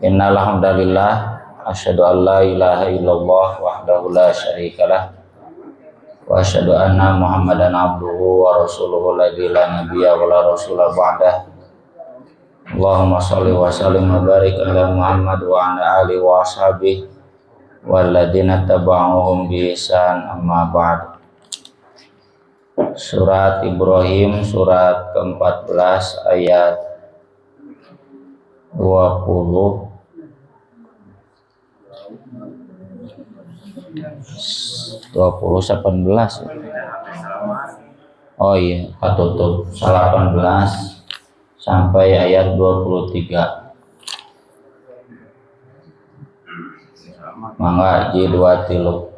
Innal hamdalillah asyhadu an la ilaha illallah wahdahu la syarikalah wa asyhadu anna Muhammadan abduhu wa rasuluhu la nabiyya wa la rasula ba'dah. Allahumma shalli wa sallim wa barik ala Muhammad wa ala alihi wa ashabihi walladzina tabauhum bi ihsan, amma ba'd. Surat Ibrahim surat ke-14 ayat 20 18. Oh iya, tutup 18 sampai ayat 23. Mangga jilwa tilu.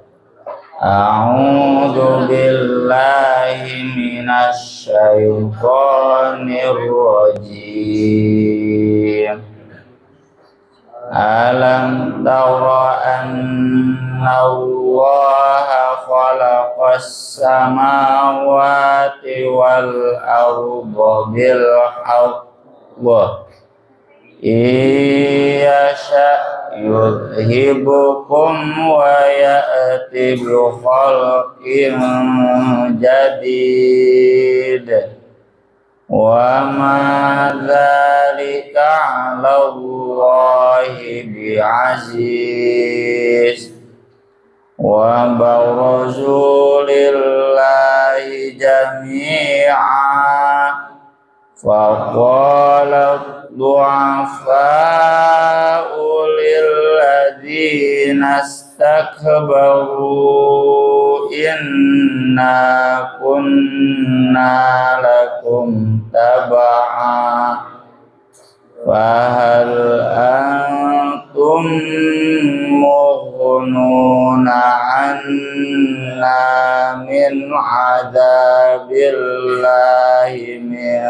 A'udzu billahi minasy syaithanir rajim. Alam tara anna Allaha khalaqas samawati wal arda bil haqq iyasha yudhibukum wa ya'ti bi khalqin jadid wa ma dzalika 'ala Allahi bi'aziz wa barazu lillahi jami'a faqala du'afa'u lilladzina istakbaru inna kunna lakum tab'a fahal antum mughnuna 'anna min 'adzabillahi min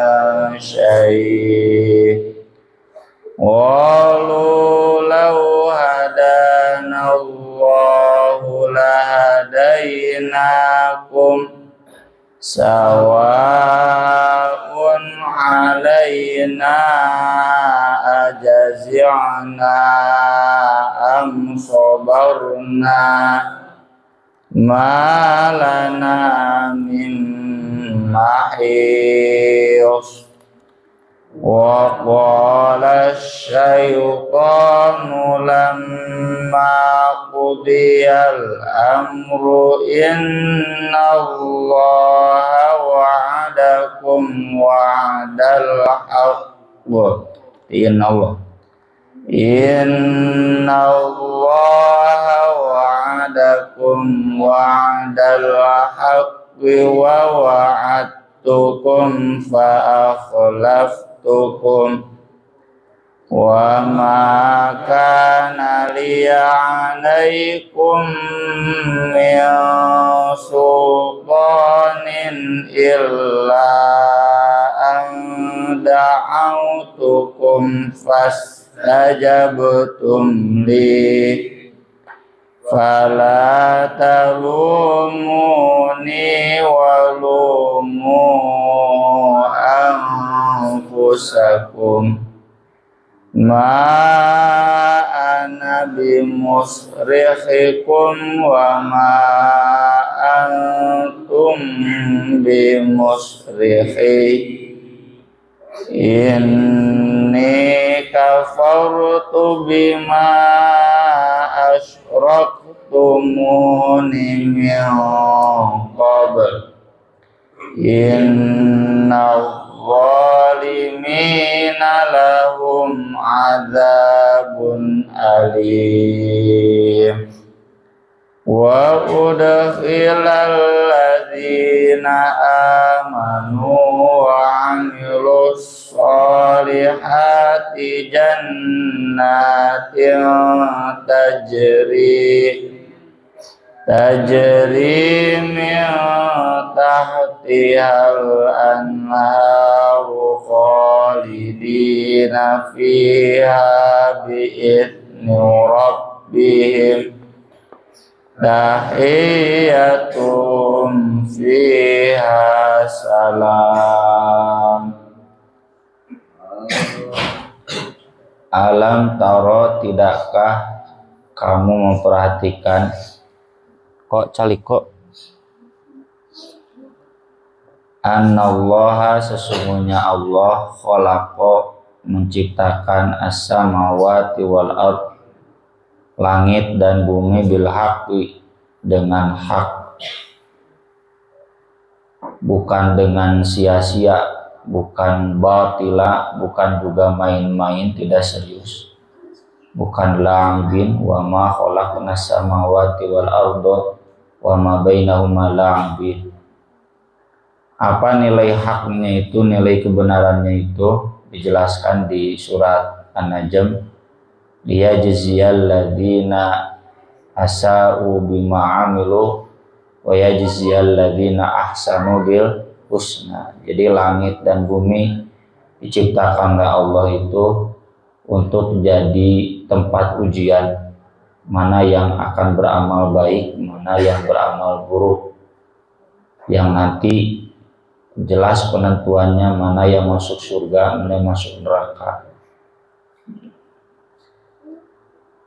syai'. Walau law hadana Allahu lahadainakum sawa'un 'alaina ajazi'na am sabarna ma lana min mahis. Wa qala asy-syaitanu lamma qudiyal amru innallaha wa'adakum wa'dal haqq innallaha wa'adakum wa'dal haqq wa wa'adtukum fa akhlaftukum wa ma kana li 'alaykum min sultanin illa an da'awtukum fastajabtum li fala talumuni walumu anfusakum ma ana bimusrikhikum wa ma antum bimusrikhi inni kafartu bima asyraktumuni min qabl inna zalimina lahum azabun alim. Wa udkhilal ladzina amanu wa 'amilus sholihati jannatin tajri min tahtihal anharu khalidina fiha bi'idni rabbihim tahiyatum fiha salam. Alam taro, tidakkah kamu memperhatikan kok caliko annallaha, sesungguhnya Allah khalaqo, menciptakan as-samawati wal ard, langit dan bumi, bil haqqi, dengan hak, bukan dengan sia-sia, bukan batila, bukan juga main-main, tidak serius, bukan la'ibin. Wa ma khalaqnas samawati wal arda wa ma bainahuma la'ibin. Apa nilai haknya itu, nilai kebenarannya itu dijelaskan di surat An-Najm. Liyajziyal ladzina asa'u bima amilu wa yajziyal ladzina ahsanu bil husna. Jadi langit dan bumi diciptakan oleh Allah itu untuk jadi tempat ujian, mana yang akan beramal baik, mana yang beramal buruk, yang nanti jelas penentuannya mana yang masuk surga, mana yang masuk neraka.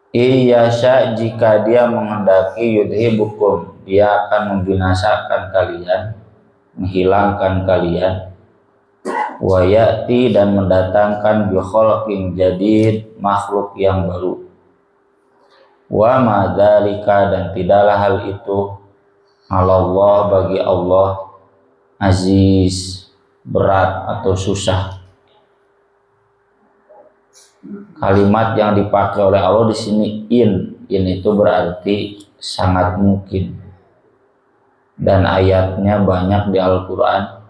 Iyasya, jika dia menghendaki, yudhibukum, dia akan membinasakan kalian, menghilangkan kalian. Wa ya'ti, dan mendatangkan bi khalqin jadid, makhluk yang baru. Wa ma dzalika, dan tidaklah hal itu, Allah, bagi Allah, aziz, berat atau susah. Kalimat yang dipakai oleh Allah di sini in itu berarti sangat mungkin, dan ayatnya banyak di Al-Quran.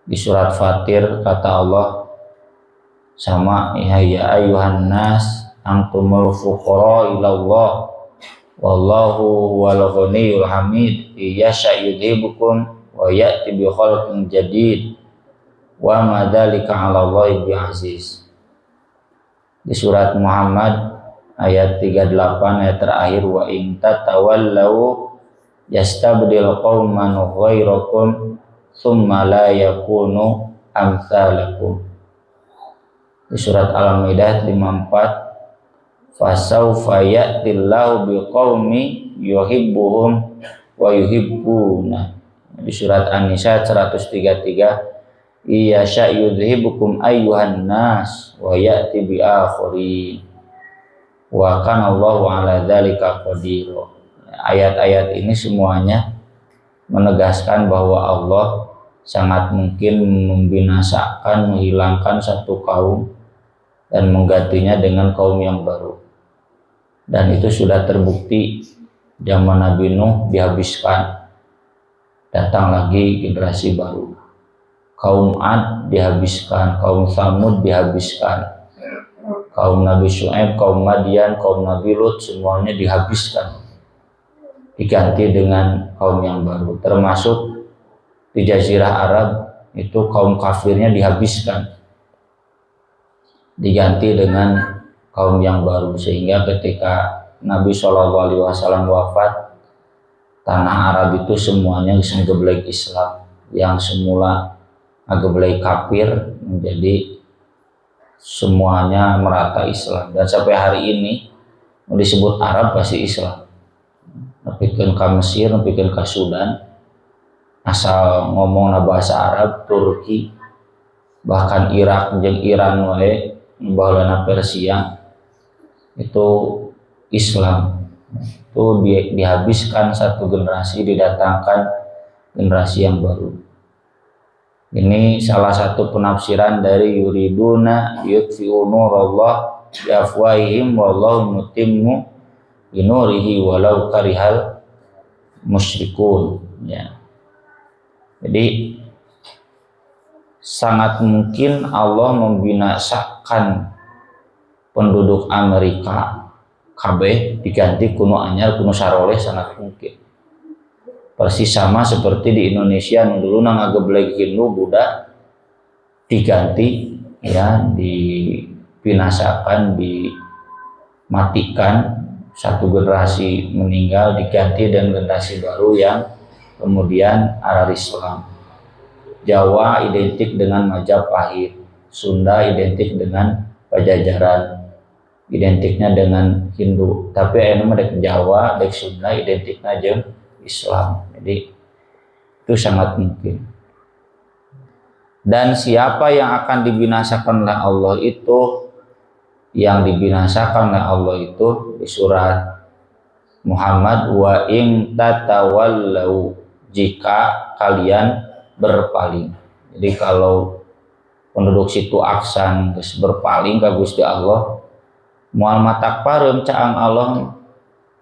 Di surat Fatir kata Allah sama, ya ayuhan nas antumul fuqara ilallah wallahu wal ghaniyul hamid yasha yudhibukum wa ya'ti bi khalqin jadid wa ma dzalika 'ala Allahi bi aziz. Di surat Muhammad ayat 38 ayat terakhir, wa in tatawallau yastabdil qauman ghairakum tsumma la yakunu amsalakum. Di surat Al-Maidah 54, fasawfa ya'tillahu biqaumi yuhibbuhum wa yuhibbuna. Di surat An-Nisa 133, iya sya'yudhibukum ayyuhan nas wa ya'ti bi akhirin wa kana Allahu ala dzalika qadir. Ayat-ayat ini semuanya menegaskan bahwa Allah sangat mungkin membinasakan, menghilangkan satu kaum dan menggantinya dengan kaum yang baru. Dan itu sudah terbukti. Zaman Nabi Nuh dihabiskan, datang lagi generasi baru. Kaum Ad dihabiskan, kaum Tsamud dihabiskan, kaum Nabi Syu'aib, kaum Madian, kaum Nabi Lut, semuanya dihabiskan, diganti dengan kaum yang baru. Termasuk di Jazirah Arab itu kaum kafirnya dihabiskan, diganti dengan kaum yang baru. Sehingga ketika Nabi SAW wafat, tanah Arab itu semuanya ngeblek Islam. Yang semula ngeblek kafir menjadi semuanya merata Islam. Dan sampai hari ini mau disebut Arab pasti Islam. Nepikeun ka Mesir, nepikeun ka Sudan, asal ngomong bahasa Arab, Turki, bahkan Irak jeung Iran wae, baheulana Persia, itu Islam. Itu dihabiskan satu generasi, didatangkan generasi yang baru. Ini salah satu penafsiran dari yuriduna yutfi'u nurallah bi afwahihim wallahu mutimmu bi nurihi walau karihal musyrikun, ya. Jadi sangat mungkin Allah membinasakan penduduk Amerika kabeh diganti kuno anyar, kuno saroleh, sangat mungkin. Persis sama seperti di Indonesia dulu ngageblek Hindu Buddha diganti, ya, dibinasakan, dimatikan, satu generasi meninggal diganti dengan generasi baru yang kemudian arah Islam. Jawa identik dengan Majapahit, Sunda identik dengan Pajajaran identiknya dengan Hindu, tapi anu mah dek Jawa, dek Sunda identiknya jeung Islam. Jadi itu sangat mungkin. Dan siapa yang akan dibinasakan oleh Allah itu, yang dibinasakan oleh Allah itu di surat Muhammad, wa in tatawallau, jika kalian berpaling. Jadi kalau penduduk situ aksan geus berpaling ka Gusti Allah, moal matak pareum caang Allah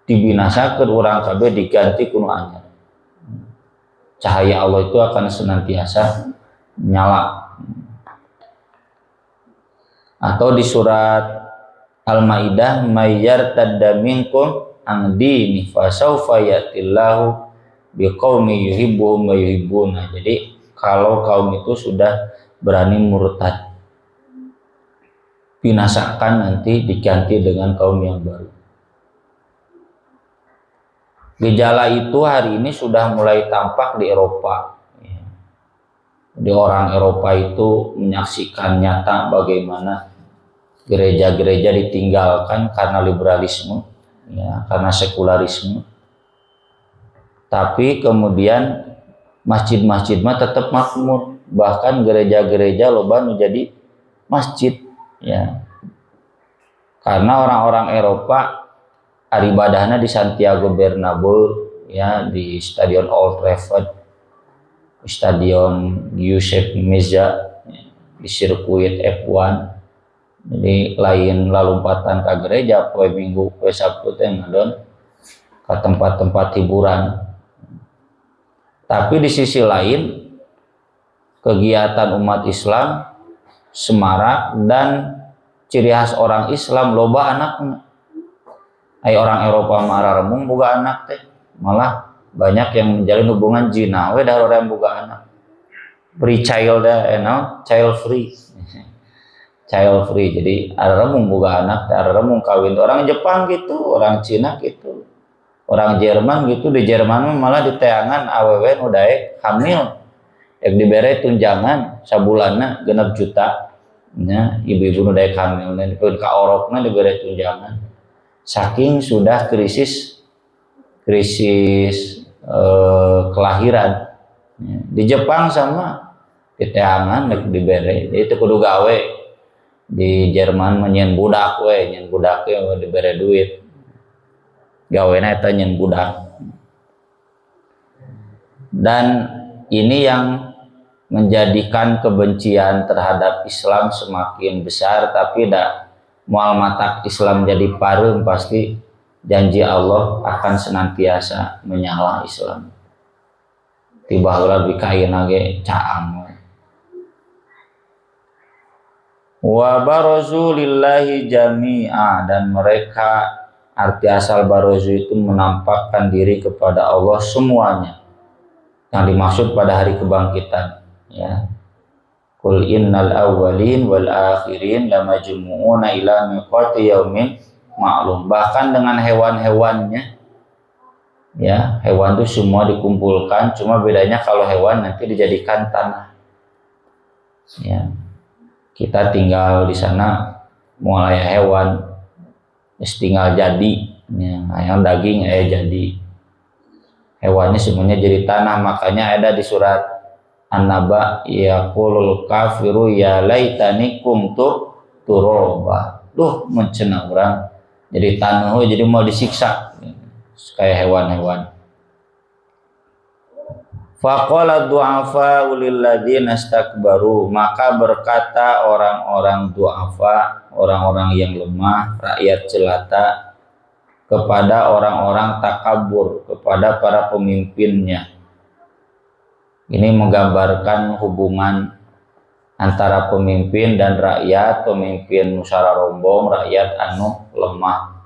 dibinasakeun urang kabeh diganti ku nu anyar. Cahaya Allah itu akan senantiasa nyala. Atau di surat Al-Maidah, mayyartadda minkum an dini fasawfa yatillahu biqaumi yuhibbuhum wa yuhibbuna. Jadi kalau kaum itu sudah berani murtad, binasakan nanti diganti dengan kaum yang baru. Gejala itu hari ini sudah mulai tampak di Eropa. Di orang Eropa itu menyaksikan nyata bagaimana gereja-gereja ditinggalkan karena liberalisme, ya, karena sekularisme. Tapi kemudian masjid-masjid mah tetap makmur, bahkan gereja-gereja loba nu jadi masjid, ya. Karena orang-orang Eropa aribadahna di Santiago Bernabeu, ya, di Stadion Old Trafford, Stadion Giuseppe Meazza, di sirkuit F1. Jadi lain lalumpatan ke gereja poe Minggu, poe Sabtu teh ngadon ke tempat-tempat hiburan. Tapi di sisi lain kegiatan umat Islam semarak dan ciri khas orang Islam loba anakna. Ai orang Eropa marah remung boga anak teh, malah banyak yang menjalin hubungan zina we da orang boga anak. Free child child free. Child free, jadi ada remung boga anak, ada remung kawin orang Jepang gitu, orang Cina gitu, orang Jerman gitu. Di Jerman malah di teangan awewe nu daek hamil, yang dibere tunjangan sabulanna 6 juta, nya ibu-ibu nu daek hamil dan ka orokna dibere tunjangan. Saking sudah krisis kelahiran. Di Jepang sama di teangan dibere, itu kudu gawe. Di Jerman menyen budak we, nyen budak we dibere duit, gawena eta nyen budak. Dan ini yang menjadikan kebencian terhadap Islam semakin besar. Tapi dak moal matak Islam jadi pareum, pasti janji Allah akan senantiasa menyala Islam. Tiba heula bikaina ge caang. Wa barazu lillahi jami'a, dan mereka, arti asal barazu itu menampakkan diri kepada Allah semuanya, yang dimaksud pada hari kebangkitan, ya. Qul innal awwalin wal akhirin lamajmu'una ila miqati yaumin ma'lum. Bahkan dengan hewan-hewannya, ya, hewan itu semua dikumpulkan, cuma bedanya kalau hewan nanti dijadikan tanah, ya. Kita tinggal di sana mulai hewan tinggal jadi, ya, ayam daging jadi hewannya semuanya jadi tanah. Makanya ada di surat An-Naba, yaqulul kafiru ya laitani kuntu turaba. Duh, mencena orang jadi tanah, jadi mau disiksa kayak hewan-hewan. Faqala du'afa ulil ladzina istakbaru, maka berkata orang-orang du'afa, orang-orang yang lemah, rakyat jelata, kepada orang-orang takabur, kepada para pemimpinnya. Ini menggambarkan hubungan antara pemimpin dan rakyat, pemimpin musara rombong, rakyat anu lemah.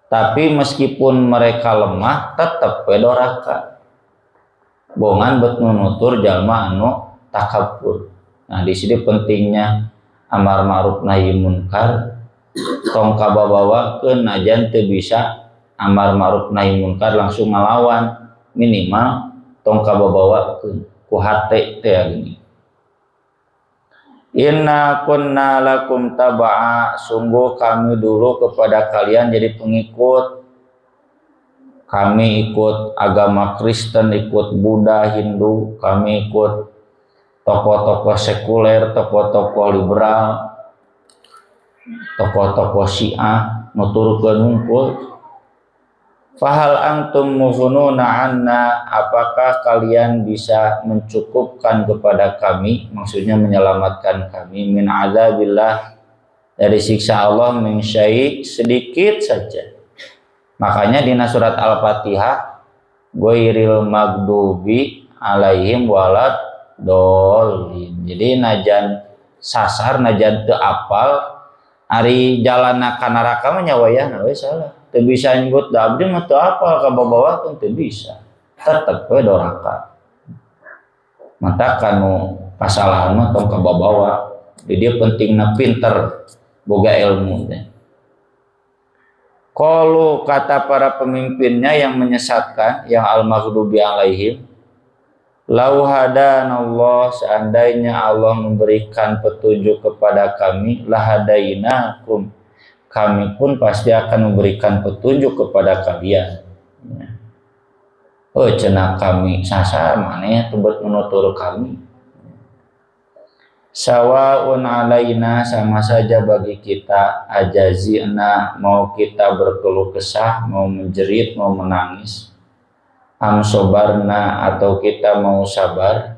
Tapi meskipun mereka lemah, tetap pedoraka. Bongan bet nunutur jalma anu takabur. Nah, di sini pentingnya amar ma'ruf nahi munkar, tong kababawakeun najan teu bisa amar ma'ruf nahi munkar langsung ngalawan, minimal tong kababawakeun ku hate teh gini. Inna kunna lakum taba'a, sungguh kami dulu kepada kalian jadi pengikut. Kami ikut agama Kristen, ikut Buddha, Hindu, kami ikut tokoh-tokoh sekuler, tokoh-tokoh liberal, tokoh-tokoh Syiah, nuturkeun hungkul. Fahal antum mughununa anna, apakah kalian bisa mencukupkan kepada kami, maksudnya menyelamatkan kami, min azabillah, dari siksa Allah, min syai', sedikit saja. Makanya di surat Al-Fatihah, ghairil maghdubi alaihim walad dolin. Jadi najan sasar, najan teu apal, ari jalan ka neraka mah nyawayahna we salah. Teu bisa nyebut da abdi mah teu apal ka babawa teu bisa. Tetep we doraka. Mata kanu kasalahan mah tong ka babawa. Jadi dia pentingna pinter boga ilmu teh. Qalu, kata para pemimpinnya yang menyesatkan, yang al-maghdubi alaihim, lau hadanallah, seandainya Allah memberikan petunjuk kepada kami, lahadainakum, kami pun pasti akan memberikan petunjuk kepada kalian. Oh cenah kami sasar maneh tebet menutur kami. Sawaun alaina, sama saja bagi kita, ajazina, mau kita berkeluh kesah, mau menjerit, mau menangis, am sobarna, atau kita mau sabar,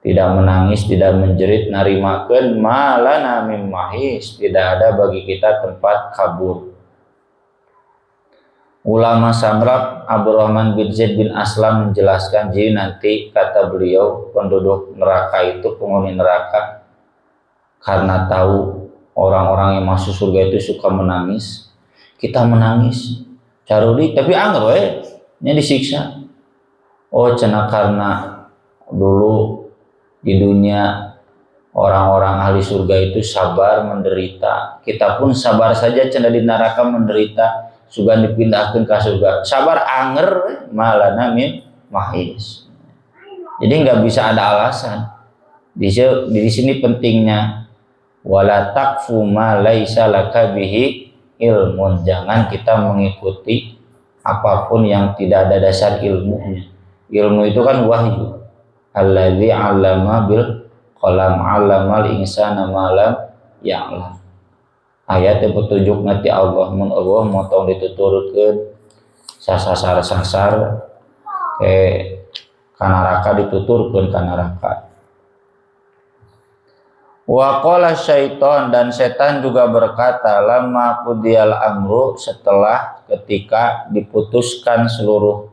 tidak menangis, tidak menjerit, narimakeun, malana mim mahis, tidak ada bagi kita tempat kabur. Ulama Samrak Abdurrahman bin Zaid bin Aslam menjelaskan, jadi nanti kata beliau, penduduk neraka itu, penghuni neraka, karena tahu orang-orang yang masuk surga itu suka menangis, kita menangis caruli tapi anger we nya disiksa. Oh cenah karena dulu di dunia orang-orang ahli surga itu sabar menderita, kita pun sabar saja cenah di neraka menderita, sugan dipindahkan ke surga, sabar anger malana min mahis. Jadi nggak bisa ada alasan. Di sini pentingnya wala taqfu ma laisa laka bihi ilmun, jangan kita mengikuti apapun yang tidak ada dasar ilmunya. Ilmu itu kan wahyu. Allazi 'allama bil qalam 'allamal insana ma lam ya'lam. Ayat yang petunjuk nanti Allah, mun Allah motong dituturkeun sasar-sasar ke kanaraka, dituturkeun kanaraka. Wa qala syaiton, dan setan juga berkata, lama qudiyal amru, setelah ketika diputuskan seluruh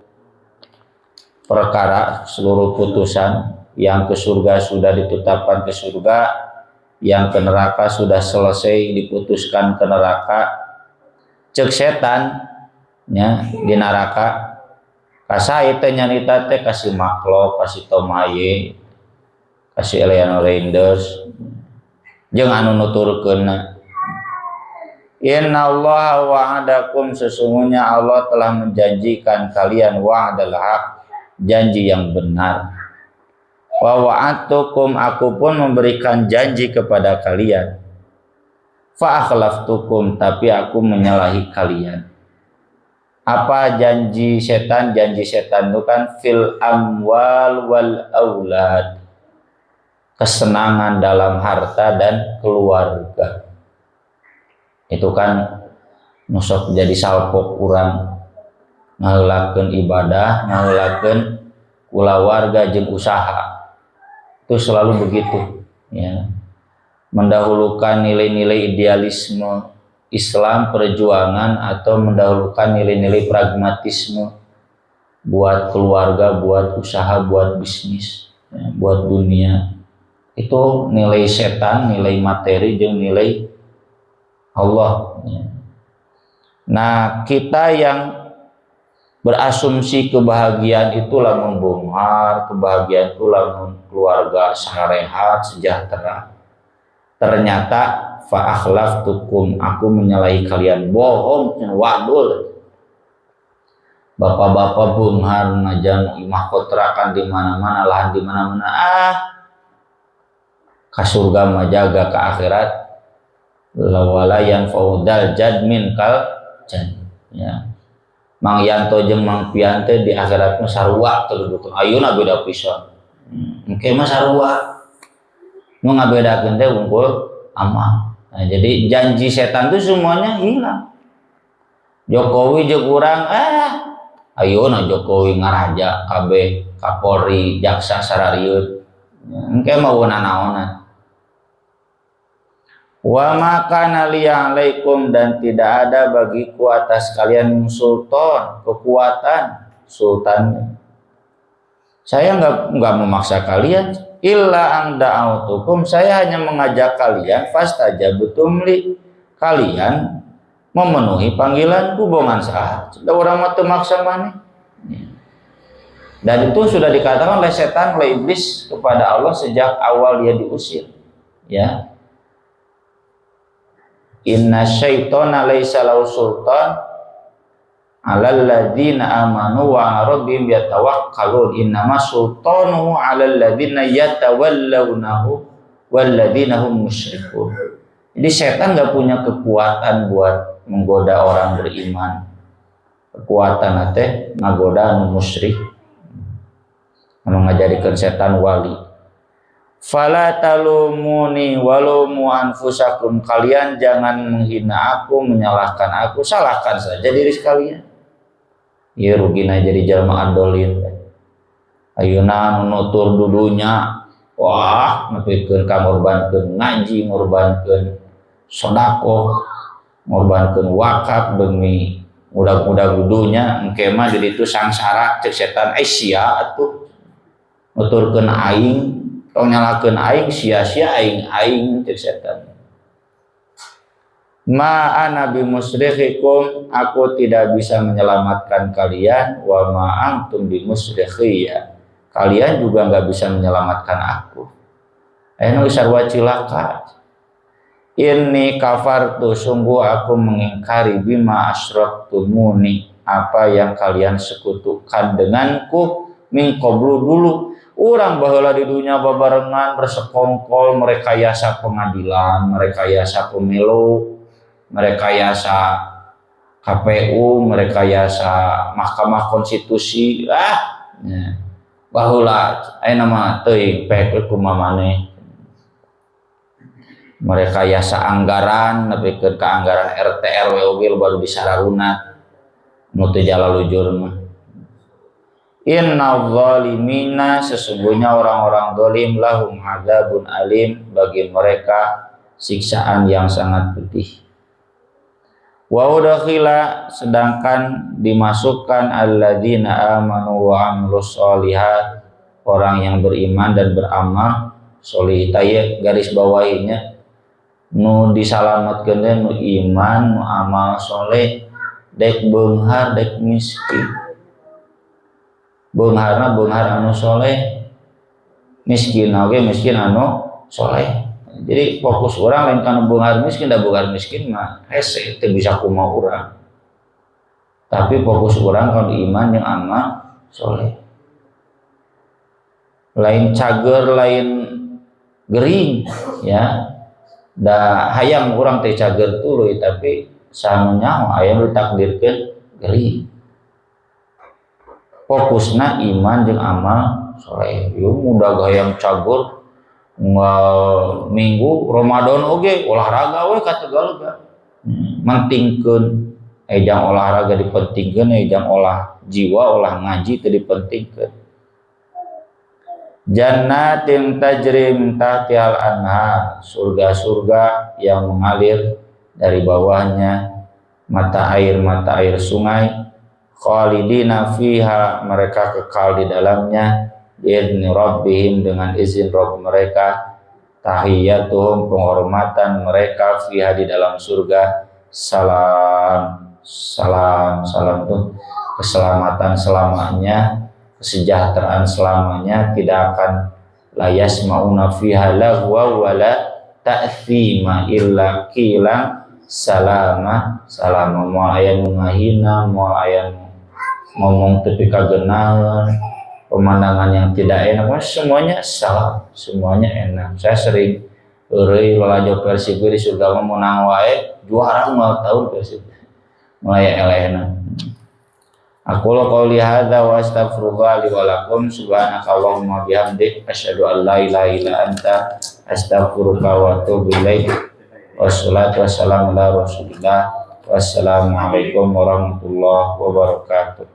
perkara, seluruh putusan, yang ke surga sudah ditetapkan ke surga, yang ke neraka sudah selesai diputuskan ke neraka. Cek setan nya di neraka kasai teh nyarita teh kasih makhluk, kasih Tom Haye, kasih Eliana Reinders jeung anu nuturkeunna. Innallaha wa'adakum, sesungguhnya Allah telah menjanjikan kalian wa'dal haq, janji yang benar. Wa wa'adtukum, aku pun memberikan janji kepada kalian. Fa akhlaftukum, tapi aku menyalahi kalian. Apa janji setan? Janji setan itu kan fil amwal wal aulad, kesenangan dalam harta dan keluarga. Itu kan nusok jadi salpok urang, ngaheulakeun ibadah, ngaheulakeun kulawarga jeung usaha. Itu selalu begitu, ya. Mendahulukan nilai-nilai idealisme Islam perjuangan atau mendahulukan nilai-nilai pragmatisme buat keluarga, buat usaha, buat bisnis, ya, buat dunia. Itu nilai setan, nilai materi, dan nilai Allah, ya. Nah, kita yang berasumsi kebahagiaan itulah membongkar, kebahagiaan itulah keluarga sarehat, sejahtera. Ternyata fa akhlaftukum, aku menyalahi kalian. Bohong, wadul. Bapak-bapak bunghar najan imah kontrakan di mana-mana, lahan di mana-mana. ka surga majaga ka akhirat lawala yang faudal jadmin kal jad ya Mang Yanto jeung Mang Piante di akhirat mah sarua teu gitu ayeuna beda pisan engke mah sarua nu ngabedakeun teh unggul amal. Nah, jadi janji setan itu semuanya hilang. Jokowi jeung urang ayeuna Jokowi ngaraja kabeh Kapolri jaksa sararieut engke mah weunang naonan. Wa makana alaikum dan tidak ada bagiku atas kalian sultan kekuatan sultan. Saya enggak memaksa kalian illa ang da'autukum saya hanya mengajak kalian fastajabtum li kalian memenuhi panggilanku bongan saha. Sudah orang mah teu maksa maneh. Dan itu sudah dikatakan oleh setan oleh iblis kepada Allah sejak awal dia diusir. Ya. Inna syaitana laisa lahu sultan alal ladzina amanu wa rabbihim yatawakkalun innama sultanuhu alal ladzina yatawallawnahu wal ladzina hum musyrikun. Jadi setan enggak punya kekuatan buat menggoda orang beriman. Kekuatan teh ngagoda anu musyrik. Anu ngajadikeun setan wali. Fala talumuni walumu anfusakum kalian jangan menghina aku menyalahkan aku salahkan saja diri sekalian. Ieu rugina jadi jalma adolin. Ayeuna nutur dudunya wah nepikeun ka ngorbankeun ngaji ngorbankeun sedekah ngorbankeun wakaf demi mudah-mudah dudunya engke mah di ditu sangsara cek setan sia atuh nuturkeun aing tong nyalakeun aing sia-sia aing cek setan. Ma ana bimusrikhikum aku tidak bisa menyelamatkan kalian wa ma antum bimusrikhiyya kalian juga enggak bisa menyelamatkan aku. Anu sarua cilaka. Inni kafartu sungguh aku mengingkari bima asyraktumuni apa yang kalian sekutukan denganku min qablu dulu. Orang baheula di dunia babarengan bersekongkol merekayasa pengadilan, merekayasa pemilu, merekayasa KPU, merekayasa Mahkamah Konstitusi. Baheula aya nama teuing pek kumaha maneh. Merekayasa anggaran nepikeun ka anggaran RT RW oge baru disararuna nu teu jalalujur mah. Inna zalimina sesungguhnya orang-orang zalim lahum adzabun alim bagi mereka siksaan yang sangat pedih. Wa udkhila sedangkan dimasukkan alladzina amanu wa amilus sholihat orang yang beriman dan beramal sholih taya garis bawahinya nu disalamatkeun nu iman nu amal sholeh dek beunghar dek miskin. Beungharna beunghar anu soleh miskin oge miskin anu soleh. Jadi fokus orang lain kana beunghar miskin da beunghar miskin mah hese teu bisa kumaha urang. Tapi fokus orang kana iman jeung amal soleh. Lain cager lain gering ya. Da hayang urang teh cager tuluy tapi saha nyaho aya nu ditakdirkeun gering. Fokusna iman jeung amal soleh. Ieu mudah gayam cagur minggu Ramadan oge olahraga we kategalega. Mentingkeun ejang olahraga dipentingkeun ejang olah jiwa olah ngaji teu dipentingkeun. Jannatin tajri min tahtihal anhar surga-surga yang mengalir dari bawahnya mata air sungai. Khalidina fiha mereka kekal di dalamnya bi'izni rabbihim dengan izin Rabb mereka tahiyyatuhum penghormatan mereka fiha di dalam surga salam tuh keselamatan selamanya kesejahteraan selamanya tidak akan la yasmauna fiha lahwa wala ta'thima illa qilan salama moal aya nu ngahina moal aya ngomong tepi kagenahan pemandangan yang tidak enak semuanya salam semuanya enak. Saya sering Eureui lalajo Persib di surga mah menang wae juara mah tahun Persib mulai elehna. Aku lo qauli hadza wa astaghfirullah li wa lakum subhanaka allahumma bihamdik asyhadu an la ilaha illa anta astaghfiruka wa atubu ilaik. Wassalatu wassalamu ala rasulillah. Wassalamualaikum warahmatullahi wabarakatuh.